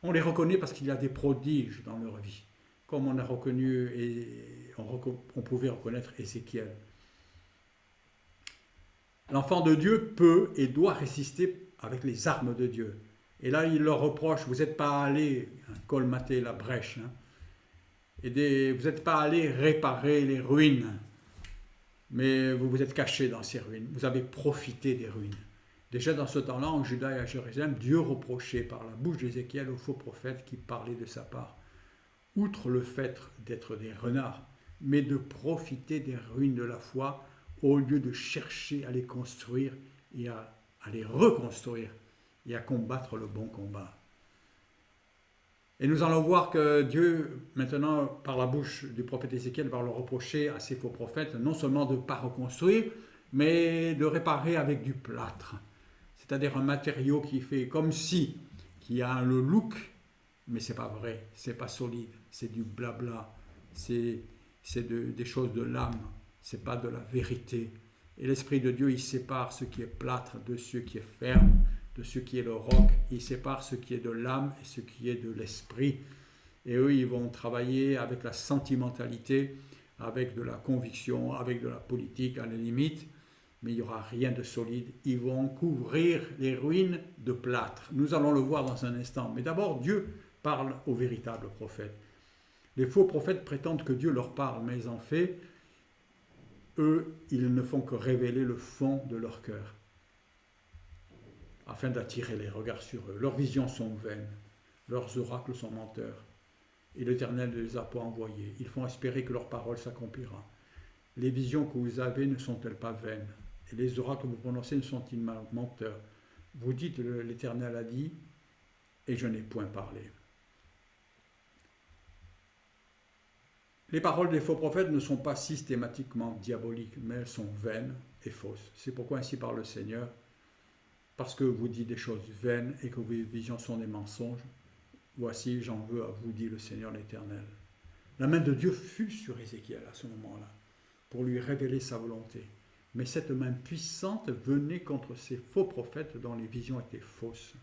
On les reconnaît parce qu'il y a des prodiges dans leur vie, comme on a reconnu et on pouvait reconnaître Ézéchiel. L'enfant de Dieu peut et doit résister avec les armes de Dieu. Et là, il leur reproche, vous n'êtes pas allés colmater la brèche, et vous n'êtes pas allés réparer les ruines, mais vous vous êtes cachés dans ces ruines, vous avez profité des ruines. Déjà dans ce temps-là, en Juda et à Jérusalem, Dieu reprochait par la bouche d'Ézéchiel aux faux prophètes qui parlaient de sa part, outre le fait d'être des renards, mais de profiter des ruines de la foi au lieu de chercher à les construire et à les reconstruire et à combattre le bon combat. Et nous allons voir que Dieu, maintenant, par la bouche du prophète Ézéchiel, va leur reprocher à ces faux prophètes non seulement de ne pas reconstruire, mais de réparer avec du plâtre. C'est-à-dire un matériau qui fait comme si, qui a le look, mais ce n'est pas vrai, ce n'est pas solide, c'est du blabla, c'est des choses de l'âme, ce n'est pas de la vérité. Et l'Esprit de Dieu, il sépare ce qui est plâtre de ce qui est ferme, de ce qui est le roc, il sépare ce qui est de l'âme et ce qui est de l'esprit. Et eux, ils vont travailler avec la sentimentalité, avec de la conviction, avec de la politique à la limite, mais il n'y aura rien de solide. Ils vont couvrir les ruines de plâtre. Nous allons le voir dans un instant. Mais d'abord, Dieu parle aux véritables prophètes. Les faux prophètes prétendent que Dieu leur parle, mais en fait, eux, ils ne font que révéler le fond de leur cœur, afin d'attirer les regards sur eux. Leurs visions sont vaines, leurs oracles sont menteurs, et l'Éternel ne les a pas envoyés. Ils font espérer que leur parole s'accomplira. Les visions que vous avez ne sont-elles pas vaines? Et les oracles que vous prononcez ne sont-ils pas menteurs? Vous dites, l'Éternel a dit, et je n'ai point parlé. Les paroles des faux prophètes ne sont pas systématiquement diaboliques, mais elles sont vaines et fausses. C'est pourquoi ainsi parle le Seigneur, parce que vous dites des choses vaines et que vos visions sont des mensonges. Voici, j'en veux à vous, dit le Seigneur l'Éternel. La main de Dieu fut sur Ézéchiel à ce moment-là, pour lui révéler sa volonté. Mais cette main puissante venait contre ces faux prophètes dont les visions étaient fausses.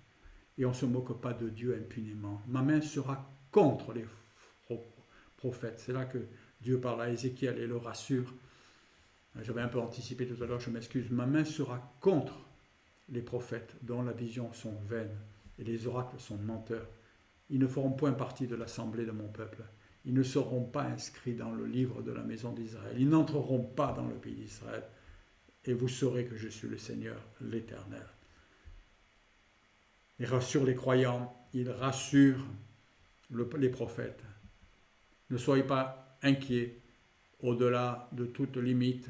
Et on ne se moque pas de Dieu impunément. Ma main sera contre les faux prophètes. C'est là que Dieu parle à Ézéchiel et le rassure. J'avais un peu anticipé tout à l'heure, je m'excuse. Ma main sera contre les prophètes dont la vision sont vaines et les oracles sont menteurs. Ils ne feront point partie de l'assemblée de mon peuple. Ils ne seront pas inscrits dans le livre de la maison d'Israël. Ils n'entreront pas dans le pays d'Israël. Et vous saurez que je suis le Seigneur, l'Éternel. Il rassure les croyants, il rassure les prophètes. Ne soyez pas inquiets au-delà de toute limite,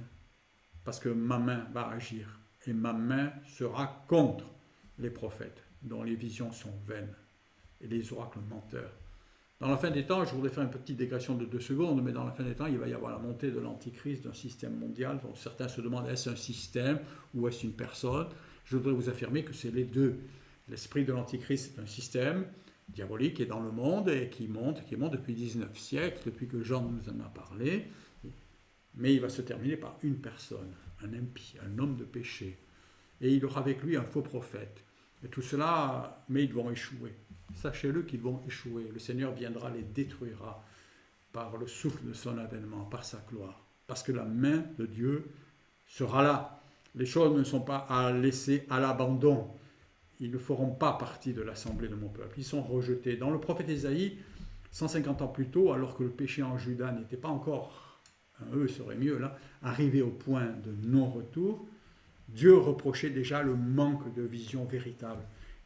parce que ma main va agir. Et ma main sera contre les prophètes, dont les visions sont vaines, et les oracles menteurs. Dans la fin des temps, je voudrais faire une petite digression de 2 secondes, mais dans la fin des temps, il va y avoir la montée de l'antichrist, d'un système mondial, dont certains se demandent est-ce un système ou est-ce une personne. Je voudrais vous affirmer que c'est les deux. L'esprit de l'Antichrist, c'est un système diabolique qui est dans le monde et qui monte depuis 19 siècles, depuis que Jean nous en a parlé. Mais il va se terminer par une personne, un impie, un homme de péché. Et il aura avec lui un faux prophète. Et tout cela, mais ils vont échouer. Sachez-le qu'ils vont échouer. Le Seigneur viendra les détruira par le souffle de son avènement, par sa gloire. Parce que la main de Dieu sera là. Les choses ne sont pas à laisser à l'abandon. Ils ne feront pas partie de l'assemblée de mon peuple. Ils sont rejetés. Dans le prophète Ésaïe, 150 ans plus tôt, alors que le péché en Juda n'était pas encore, eux seraient mieux là, arrivé au point de non-retour, Dieu reprochait déjà le manque de vision véritable.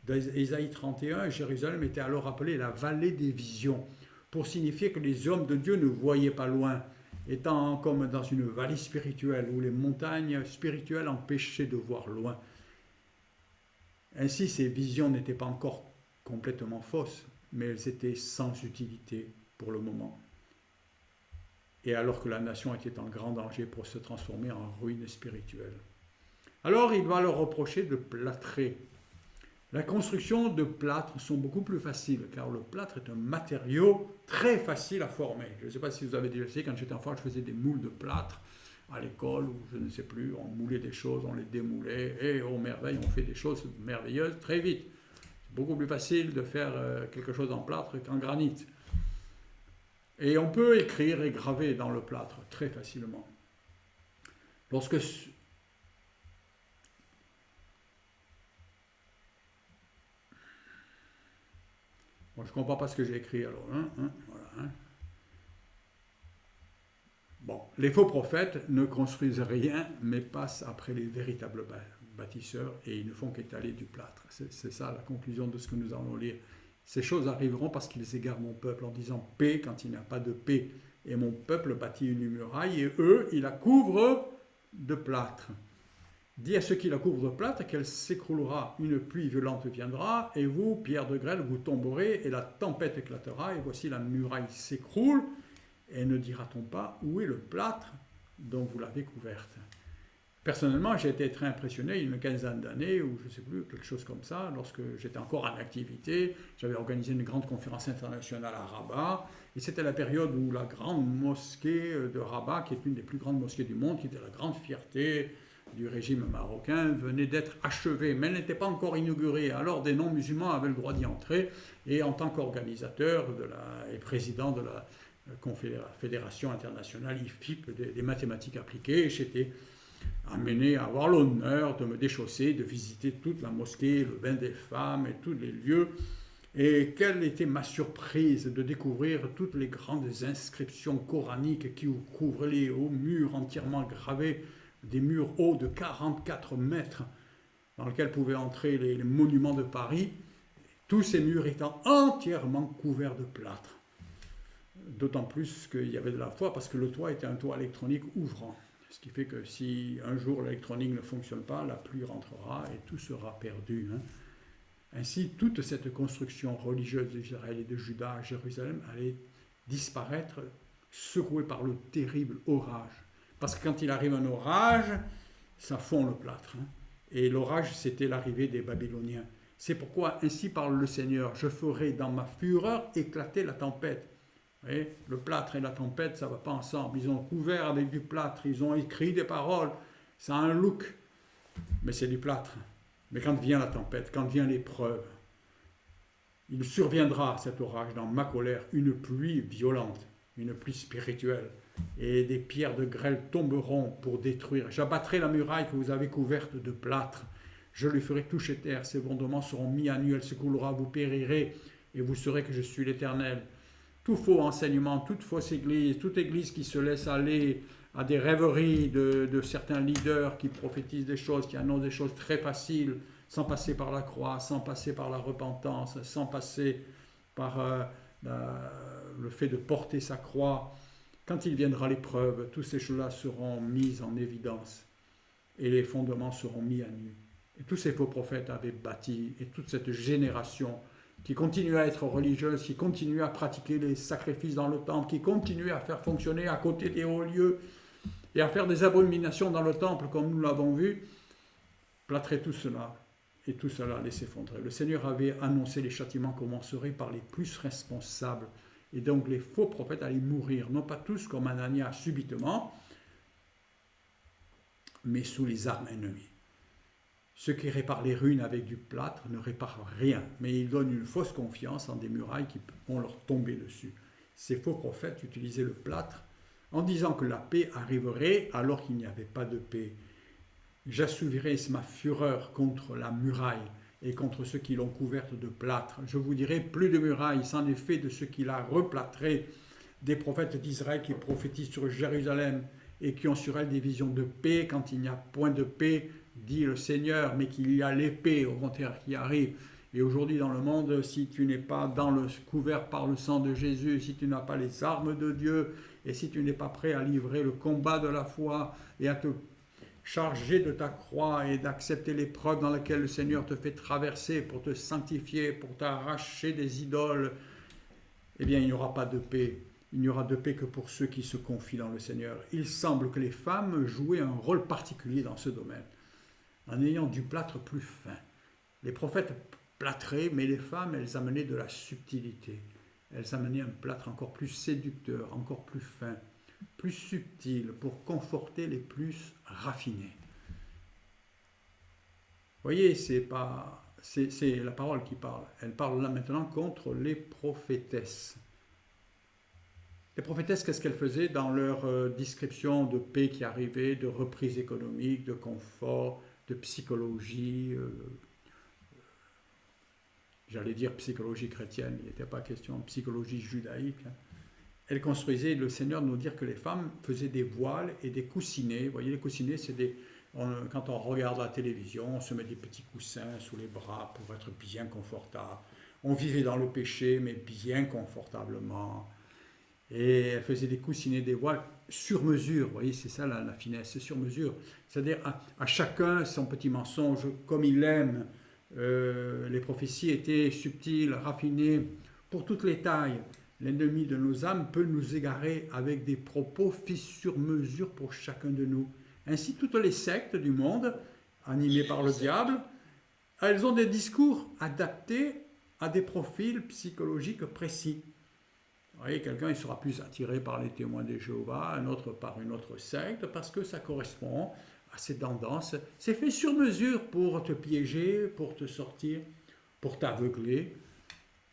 Dans Ésaïe 31, Jérusalem était alors appelée la vallée des visions, pour signifier que les hommes de Dieu ne voyaient pas loin, étant comme dans une vallée spirituelle, où les montagnes spirituelles empêchaient de voir loin. Ainsi, ces visions n'étaient pas encore complètement fausses, mais elles étaient sans utilité pour le moment. Et alors que la nation était en grand danger pour se transformer en ruine spirituelle. Alors il va leur reprocher de plâtrer. La construction de plâtre sont beaucoup plus faciles, car le plâtre est un matériau très facile à former. Je ne sais pas si vous avez déjà essayé, quand j'étais enfant, je faisais des moules de plâtre à l'école, ou je ne sais plus, on moulait des choses, on les démoulait, et oh merveille, on fait des choses merveilleuses très vite. C'est beaucoup plus facile de faire quelque chose en plâtre qu'en granit. Et on peut écrire et graver dans le plâtre très facilement. Lorsque bon, je ne comprends pas ce que j'ai écrit alors. Voilà. Bon, les faux prophètes ne construisent rien, mais passent après les véritables bâtisseurs et ils ne font qu'étaler du plâtre. C'est ça la conclusion de ce que nous allons lire. Ces choses arriveront parce qu'ils égarent mon peuple en disant paix quand il n'y a pas de paix. Et mon peuple bâtit une muraille et eux, ils la couvrent de plâtre. Dis à ceux qui la couvrent de plâtre qu'elle s'écroulera, une pluie violente viendra, et vous, pierre de grêle, vous tomberez, et la tempête éclatera, et voici la muraille s'écroule, et ne dira-t-on pas où est le plâtre dont vous l'avez couverte? Personnellement, j'ai été très impressionné il y a une quinzaine d'années, ou je ne sais plus, quelque chose comme ça, lorsque j'étais encore en activité. J'avais organisé une grande conférence internationale à Rabat, et c'était la période où la grande mosquée de Rabat, qui est une des plus grandes mosquées du monde, qui était la grande fierté du régime marocain, venait d'être achevée, mais elle n'était pas encore inaugurée. Alors des non-musulmans avaient le droit d'y entrer, et en tant qu'organisateur et président de la Fédération internationale IFIP des mathématiques appliquées, j'étais amené à avoir l'honneur de me déchausser, de visiter toute la mosquée, le bain des femmes et tous les lieux. Et quelle était ma surprise de découvrir toutes les grandes inscriptions coraniques qui couvraient les hauts murs entièrement gravés, des murs hauts de 44 mètres dans lesquels pouvaient entrer les monuments de Paris, tous ces murs étant entièrement couverts de plâtre. D'autant plus qu'il y avait de la foi parce que le toit était un toit électronique ouvrant. Ce qui fait que si un jour l'électronique ne fonctionne pas, la pluie rentrera et tout sera perdu. Ainsi, toute cette construction religieuse d'Israël et de Juda à Jérusalem allait disparaître, secouée par le terrible orage. Parce que quand il arrive un orage, ça fond le plâtre. Et l'orage, c'était l'arrivée des Babyloniens. C'est pourquoi, ainsi parle le Seigneur, je ferai dans ma fureur éclater la tempête. Et le plâtre et la tempête, ça ne va pas ensemble. Ils ont couvert avec du plâtre, ils ont écrit des paroles, ça a un look, mais c'est du plâtre. Mais quand vient la tempête, quand vient l'épreuve, il surviendra cet orage dans ma colère, une pluie violente, une pluie spirituelle, et des pierres de grêle tomberont pour détruire. J'abattrai la muraille que vous avez couverte de plâtre, je lui ferai toucher terre, ses fondements seront mis à nu, elle se coulera, vous périrez, et vous saurez que je suis l'Éternel. Tout faux enseignement, toute fausse église, toute église qui se laisse aller à des rêveries de certains leaders qui prophétisent des choses, qui annoncent des choses très faciles, sans passer par la croix, sans passer par la repentance, sans passer par le fait de porter sa croix. Quand il viendra l'épreuve, toutes ces choses-là seront mises en évidence et les fondements seront mis à nu. Et tous ces faux prophètes avaient bâti, et toute cette génération qui continue à être religieuse, qui continue à pratiquer les sacrifices dans le temple, qui continue à faire fonctionner à côté des hauts lieux et à faire des abominations dans le temple, comme nous l'avons vu, plâtrer tout cela. et tout cela allait s'effondrer. Le Seigneur avait annoncé les châtiments commenceraient par les plus responsables. Et donc les faux prophètes allaient mourir, non pas tous comme Anania subitement, mais sous les armes ennemies. Ceux qui réparent les ruines avec du plâtre ne réparent rien, mais ils donnent une fausse confiance en des murailles qui vont leur tomber dessus. Ces faux prophètes utilisaient le plâtre en disant que la paix arriverait alors qu'il n'y avait pas de paix. J'assouvirai ma fureur contre la muraille et contre ceux qui l'ont couverte de plâtre. Je vous dirai plus de muraille, c'en est fait de ceux qui la replâtrée, des prophètes d'Israël qui prophétisent sur Jérusalem et qui ont sur elle des visions de paix quand il n'y a point de paix, dit le Seigneur, mais qu'il y a l'épée au contraire qui arrive. Et aujourd'hui dans le monde, si tu n'es pas couvert par le sang de Jésus, si tu n'as pas les armes de Dieu, et si tu n'es pas prêt à livrer le combat de la foi et à te charger de ta croix et d'accepter l'épreuve dans laquelle le Seigneur te fait traverser pour te sanctifier, pour t'arracher des idoles, eh bien il n'y aura pas de paix. Il n'y aura de paix que pour ceux qui se confient dans le Seigneur. Il semble que les femmes jouaient un rôle particulier dans ce domaine, en ayant du plâtre plus fin. Les prophètes plâtraient, mais les femmes, elles amenaient de la subtilité. Elles amenaient un plâtre encore plus séducteur, encore plus fin, plus subtil, pour conforter les plus raffinés. Vous voyez, c'est la parole qui parle. Elle parle là maintenant contre les prophétesses. Les prophétesses, qu'est-ce qu'elles faisaient dans leur description de paix qui arrivait, de reprise économique, de confort, de psychologie, j'allais dire psychologie chrétienne, il n'était pas question de psychologie judaïque. Elles construisaient, le Seigneur nous dit que les femmes faisaient des voiles et des coussinets. Vous voyez, les coussinets, c'est quand on regarde la télévision, on se met des petits coussins sous les bras pour être bien confortable. On vivait dans le péché, mais bien confortablement. Et elle faisait des coussinets, des voiles sur mesure. Vous voyez, c'est ça la finesse, c'est sur mesure. C'est-à-dire à chacun son petit mensonge, comme il aime. Les prophéties étaient subtiles, raffinées, pour toutes les tailles. L'ennemi de nos âmes peut nous égarer avec des propos faits sur mesure pour chacun de nous. Ainsi, toutes les sectes du monde, animées par le diable, elles ont des discours adaptés à des profils psychologiques précis. Vous voyez, quelqu'un il sera plus attiré par les témoins de Jéhovah, un autre par une autre secte, parce que ça correspond à ses tendances. C'est fait sur mesure pour te piéger, pour te sortir, pour t'aveugler.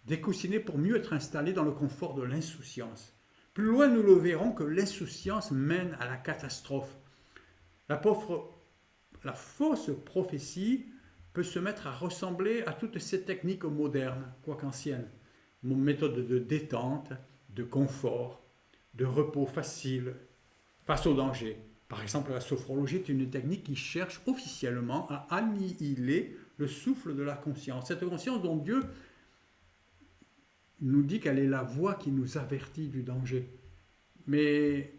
Des coussinets pour mieux être installé dans le confort de l'insouciance. Plus loin, nous le verrons que l'insouciance mène à la catastrophe. La fausse prophétie peut se mettre à ressembler à toutes ces techniques modernes, quoiqu'anciennes. Méthode de détente, de confort, de repos facile face au danger. Par exemple, la sophrologie est une technique qui cherche officiellement à annihiler le souffle de la conscience. Cette conscience dont Dieu nous dit qu'elle est la voix qui nous avertit du danger. Mais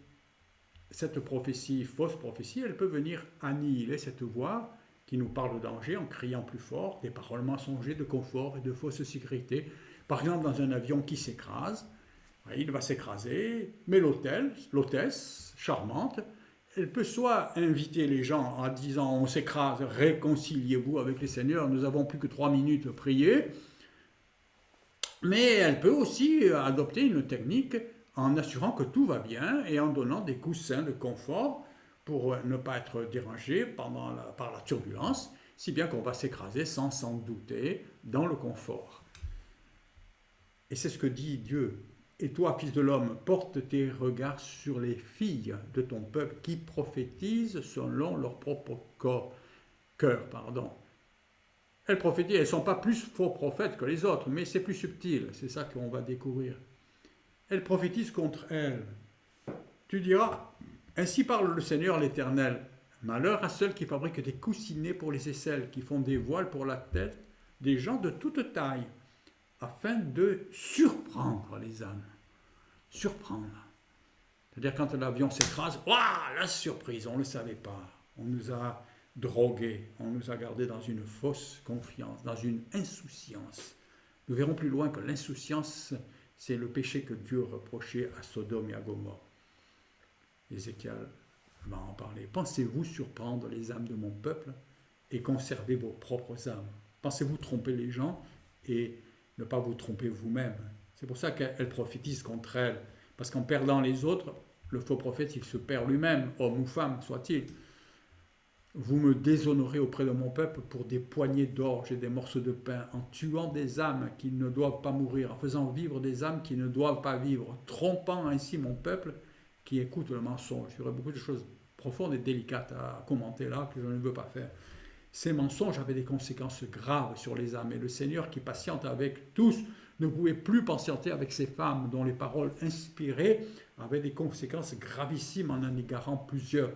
cette prophétie, fausse prophétie, elle peut venir annihiler cette voix qui nous parle de danger en criant plus fort, des paroles mensongères de confort et de fausse sécurité. Par exemple, dans un avion qui s'écrase, il va s'écraser, mais l'hôtesse charmante, elle peut soit inviter les gens en disant on s'écrase, réconciliez-vous avec le Seigneur, nous avons plus que 3 minutes à prier, mais elle peut aussi adopter une technique en assurant que tout va bien et en donnant des coussins de confort pour ne pas être dérangé par la turbulence, si bien qu'on va s'écraser sans s'en douter dans le confort. Et c'est ce que dit Dieu. Et toi, fils de l'homme, porte tes regards sur les filles de ton peuple qui prophétisent selon leur propre cœur. Elles prophétisent, elles ne sont pas plus faux prophètes que les autres, mais c'est plus subtil, c'est ça qu'on va découvrir. Elles prophétisent contre elles. Tu diras, ainsi parle le Seigneur l'Éternel, malheur à ceux qui fabriquent des coussinets pour les aisselles, qui font des voiles pour la tête, des gens de toute taille, afin de surprendre les âmes. Surprendre. C'est-à-dire quand l'avion s'écrase, waouh, la surprise, on ne le savait pas. On nous a drogués, on nous a gardés dans une fausse confiance, dans une insouciance. Nous verrons plus loin que l'insouciance, c'est le péché que Dieu reprochait à Sodome et à Gomorrhe. Ézéchiel va en parler. Pensez-vous surprendre les âmes de mon peuple et conserver vos propres âmes? Pensez-vous tromper les gens et ne pas vous tromper vous-même. C'est pour ça qu'elle prophétise contre elle. Parce qu'en perdant les autres, le faux prophète, il se perd lui-même, homme ou femme soit-il. Vous me déshonorez auprès de mon peuple pour des poignées d'orge et des morceaux de pain, en tuant des âmes qui ne doivent pas mourir, en faisant vivre des âmes qui ne doivent pas vivre, trompant ainsi mon peuple qui écoute le mensonge. Il y aurait beaucoup de choses profondes et délicates à commenter là que je ne veux pas faire. Ces mensonges avaient des conséquences graves sur les âmes, et le Seigneur qui patiente avec tous ne pouvait plus patienter avec ces femmes dont les paroles inspirées avaient des conséquences gravissimes en égarant plusieurs.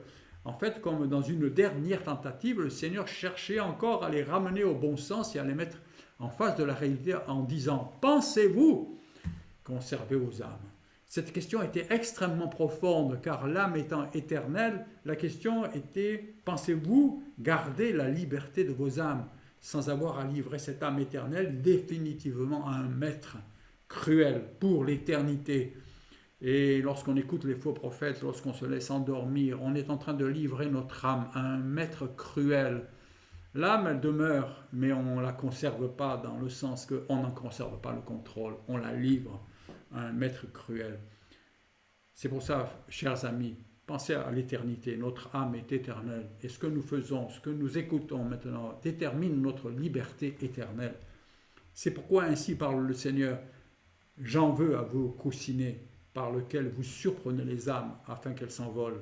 En fait, comme dans une dernière tentative, le Seigneur cherchait encore à les ramener au bon sens et à les mettre en face de la réalité en disant « Pensez-vous conserver vos âmes ?» Cette question était extrêmement profonde, car l'âme étant éternelle, la question était « Pensez-vous garder la liberté de vos âmes sans avoir à livrer cette âme éternelle définitivement à un maître cruel pour l'éternité ?» Et lorsqu'on écoute les faux prophètes, lorsqu'on se laisse endormir, on est en train de livrer notre âme à un maître cruel. L'âme, elle demeure, mais on ne la conserve pas dans le sens qu'on n'en conserve pas le contrôle. On la livre à un maître cruel. C'est pour ça, chers amis, pensez à l'éternité. Notre âme est éternelle. Et ce que nous faisons, ce que nous écoutons maintenant, détermine notre liberté éternelle. C'est pourquoi ainsi parle le Seigneur. J'en veux à vos coussinets, par lequel vous surprenez les âmes afin qu'elles s'envolent.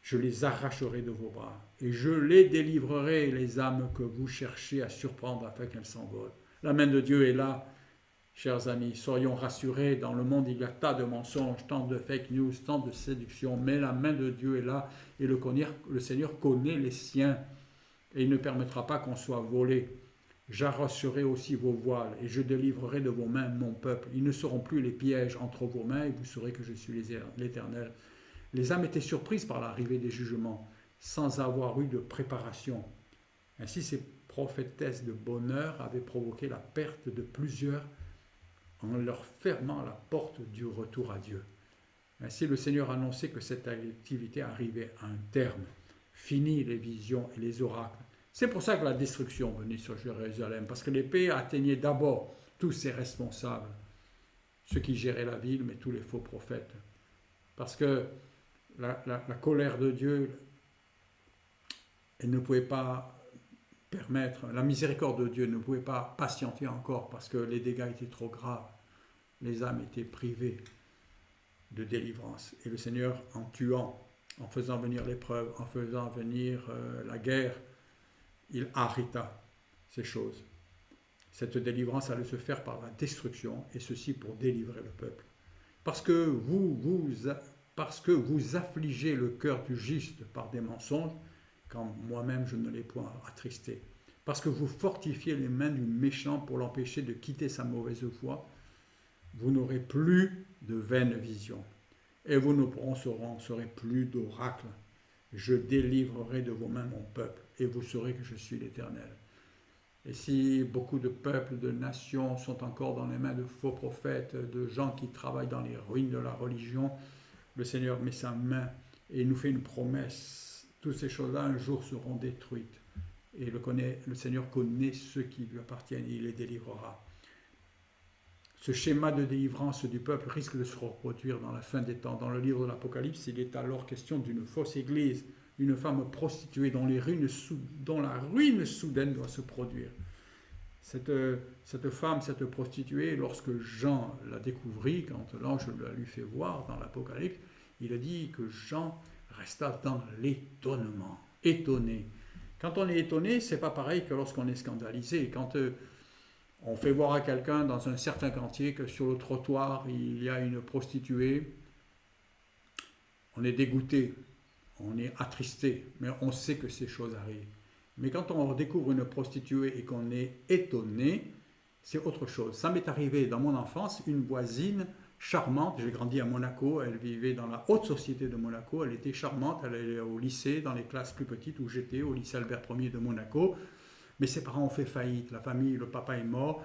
Je les arracherai de vos bras, et je les délivrerai, les âmes que vous cherchez à surprendre afin qu'elles s'envolent. La main de Dieu est là, chers amis. Soyons rassurés, dans le monde il y a tant de mensonges, tant de fake news, tant de séduction, mais la main de Dieu est là, et le Seigneur connaît les siens, et il ne permettra pas qu'on soit volé. J'arracherai aussi vos voiles, et je délivrerai de vos mains mon peuple. Ils ne seront plus les pièges entre vos mains, et vous saurez que je suis l'Éternel. Les âmes étaient surprises par l'arrivée des jugements, sans avoir eu de préparation. Ainsi, ces prophétesses de bonheur avaient provoqué la perte de plusieurs en leur fermant la porte du retour à Dieu. Ainsi, le Seigneur annonçait que cette activité arrivait à un terme. Fini les visions et les oracles. C'est pour ça que la destruction venait sur Jérusalem, parce que l'épée atteignait d'abord tous ses responsables, ceux qui géraient la ville, mais tous les faux prophètes. Parce que la colère de Dieu, elle ne pouvait pas permettre, la miséricorde de Dieu ne pouvait pas patienter encore, parce que les dégâts étaient trop graves. Les âmes étaient privées de délivrance. Et le Seigneur, en tuant, en faisant venir l'épreuve, en faisant venir la guerre, il arrêta ces choses. Cette délivrance allait se faire par la destruction, et ceci pour délivrer le peuple. Parce que vous affligez le cœur du juste par des mensonges, quand moi-même je ne l'ai point attristé. Parce que vous fortifiez les mains du méchant pour l'empêcher de quitter sa mauvaise voie, vous n'aurez plus de vaines visions, et vous ne prononcerez plus d'oracles. Je délivrerai de vos mains mon peuple, et vous saurez que je suis l'Éternel. Et si beaucoup de peuples, de nations sont encore dans les mains de faux prophètes, de gens qui travaillent dans les ruines de la religion, le Seigneur met sa main et il nous fait une promesse. Toutes ces choses-là, un jour, seront détruites. Et le Seigneur connaît ceux qui lui appartiennent et il les délivrera. Ce schéma de délivrance du peuple risque de se reproduire dans la fin des temps. Dans le livre de l'Apocalypse, il est alors question d'une fausse église, une femme prostituée dont la ruine soudaine doit se produire. Cette femme, cette prostituée, lorsque Jean la découvrit, quand l'ange la lui fait voir dans l'Apocalypse, il a dit que Jean resta dans l'étonnement, étonné. Quand on est étonné, c'est pas pareil que lorsqu'on est scandalisé. Quand on fait voir à quelqu'un dans un certain quartier que sur le trottoir, il y a une prostituée, on est dégoûté, on est attristé, mais on sait que ces choses arrivent. Mais quand on découvre une prostituée et qu'on est étonné, c'est autre chose. Ça m'est arrivé dans mon enfance, une voisine charmante, j'ai grandi à Monaco, elle vivait dans la haute société de Monaco, elle était charmante, elle allait au lycée, dans les classes plus petites où j'étais, au lycée Albert Ier de Monaco, mais ses parents ont fait faillite, la famille, le papa est mort,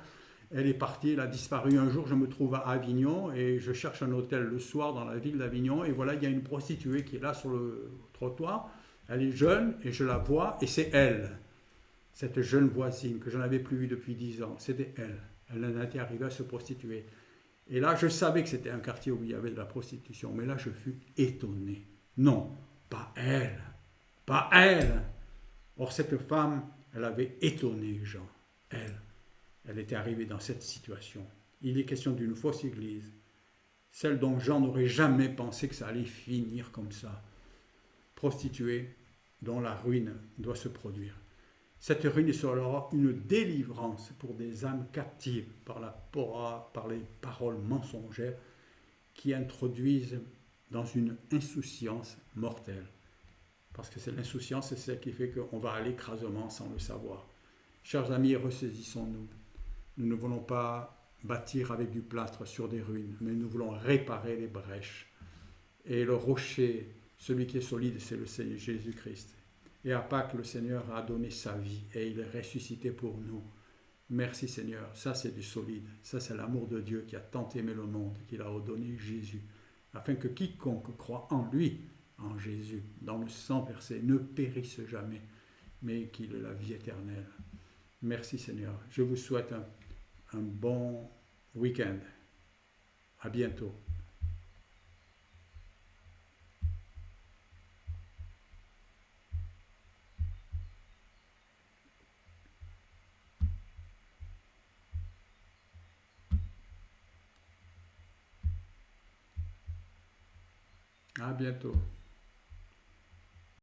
elle est partie, elle a disparu. Un jour, je me trouve à Avignon et je cherche un hôtel le soir dans la ville d'Avignon et voilà, il y a une prostituée qui est là sur le trottoir, elle est jeune et je la vois et c'est elle. Cette jeune voisine que je n'avais plus vue depuis 10 ans, c'était elle. Elle en était arrivée à se prostituer. Et là, je savais que c'était un quartier où il y avait de la prostitution, mais là, je fus étonné. Non, pas elle, pas elle. Or, cette femme, elle avait étonné Jean. Elle était arrivée dans cette situation. Il est question d'une fausse église, celle dont Jean n'aurait jamais pensé que ça allait finir comme ça. Prostituée, dont la ruine doit se produire. Cette ruine sera une délivrance pour des âmes captives par les paroles mensongères qui introduisent dans une insouciance mortelle. Parce que c'est l'insouciance, c'est celle qui fait qu'on va à l'écrasement sans le savoir. Chers amis, ressaisissons-nous. Nous ne voulons pas bâtir avec du plâtre sur des ruines, mais nous voulons réparer les brèches. Et le rocher, celui qui est solide, c'est le Seigneur Jésus-Christ. Et à Pâques, le Seigneur a donné sa vie et il est ressuscité pour nous. Merci Seigneur, ça c'est du solide, ça c'est l'amour de Dieu qui a tant aimé le monde, qu'il a redonné Jésus, afin que quiconque croit en lui, en Jésus, dans le sang versé, ne périsse jamais, mais qu'il ait la vie éternelle. Merci Seigneur, je vous souhaite un bon week-end. À bientôt. À bientôt.